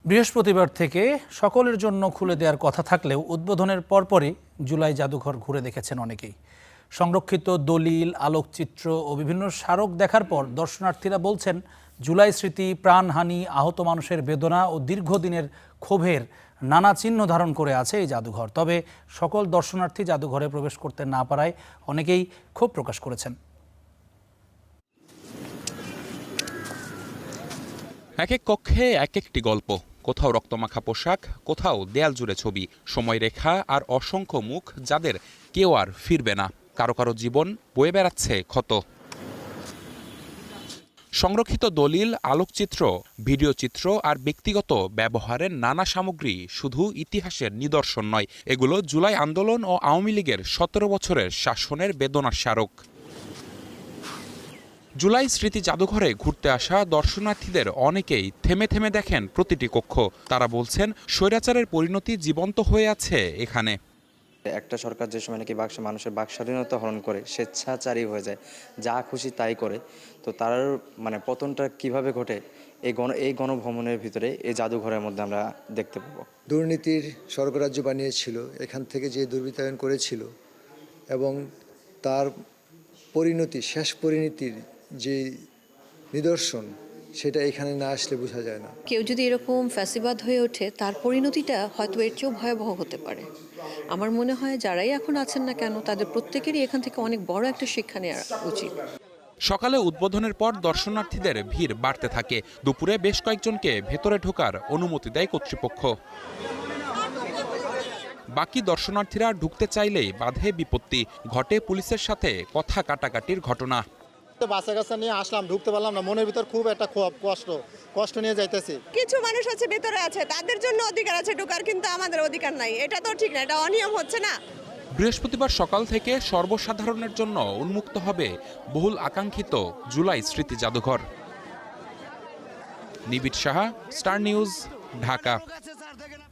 বৃহস্পতিবার থেকে সকলের জন্য খুলে দেওয়ার কথা থাকলেও উদ্বোধনের পরপরই জুলাই জাদুঘর ঘুরে দেখেছেন অনেকেই। সংরক্ষিত দলিল, আলোকচিত্র ও বিভিন্ন স্মারক দেখার পর দর্শনার্থীরা বলছেন, জুলাই স্মৃতি, প্রাণহানি, আহত মানুষের বেদনা ও দীর্ঘদিনের ক্ষোভের নানা চিহ্ন ধারণ করে আছে এই জাদুঘর। তবে সকল দর্শনার্থী জাদুঘরে প্রবেশ করতে না পারায় অনেকেই ক্ষোভ প্রকাশ করেছেন। এক এক কক্ষে এক একটি গল্প, কোথাও রক্তমাখা পোশাক, কোথাও দেয়াল জুড়ে ছবি, সময়রেখা আর অসংখ্য মুখ যাদের কেউ আর ফিরবে না। কারো কারো জীবন বয়ে বেড়াচ্ছে ক্ষত। সংরক্ষিত দলিল, আলোকচিত্র, ভিডিও চিত্র আর ব্যক্তিগত ব্যবহারের নানা সামগ্রী শুধু ইতিহাসের নিদর্শন নয়, এগুলো জুলাই আন্দোলন ও আওয়ামী লীগের ১৭ বছরের শাসনের বেদনার স্মারক। জুলাই স্মৃতি জাদুঘরে ঘুরতে আসা দর্শনার্থীদের অনেকেই থেমে থেমে দেখেন প্রতিটি কক্ষ। তারা বলছেন, স্বৈরাচারের পরিণতি জীবন্ত হয়ে আছে এখানে। একটা সরকার যে সময় নাকি মানুষের বাক স্বাধীনতা হরণ করে, স্বেচ্ছাচারী হয়ে যায়, যা খুশি তাই করে, তো তার পতনটা কিভাবে ঘটে এই গণভবনের ভিতরে, এই জাদুঘরের মধ্যে আমরা দেখতে পাবো। দুর্নীতির স্বর্গরাজ্য বানিয়েছিল, এখান থেকে যে দুর্বৃত্তায়ন করেছিল এবং তার পরিণতি, শেষ পরিণতির যে নিদর্শন, সেটা এখানে না আসলে বোঝা যায় না। কেউ যদি এরকম ফ্যাসিবাদ হয়ে ওঠে, তার পরিণতিটা হয়তো এর চেয়েও ভয়াবহ হতে পারে। আমার মনে হয় যারাই এখন আছেন না কেন, তাদের প্রত্যেকেরই এখান থেকে অনেক বড় একটা শিক্ষা নেওয়া উচিত। সকালে উদ্বোধনের পর দর্শনার্থীদের ভিড় বাড়তে থাকে। দুপুরে বেশ কয়েকজনকে ভেতরে ঢোকার অনুমতি দেয় কর্তৃপক্ষ। বাকি দর্শনার্থীরা ঢুকতে চাইলেই বাধে বিপত্তি, ঘটে পুলিশের সাথে কথা কাটাকাটির ঘটনা। বাসা কাছে নিয়ে আসলাম, ঢুকতে পারলাম না, মনের ভিতর খুব একটা কষ্ট নিয়ে যাইতেছি। কিছু মানুষ আছে ভেতরে আছে, তাদের জন্য অধিকার আছে ঢোকার, কিন্তু আমাদের অধিকার নাই। এটা তো ঠিক না, এটা অনিয়ম হচ্ছে না। বৃহস্পতিবার সকাল থেকে সর্বসাধারণের জন্য উন্মুক্ত হবে বহুল আকাঙ্ক্ষিত জুলাই স্মৃতি জাদুঘর। নিবিড় সাহা, স্টার নিউজ, ঢাকা।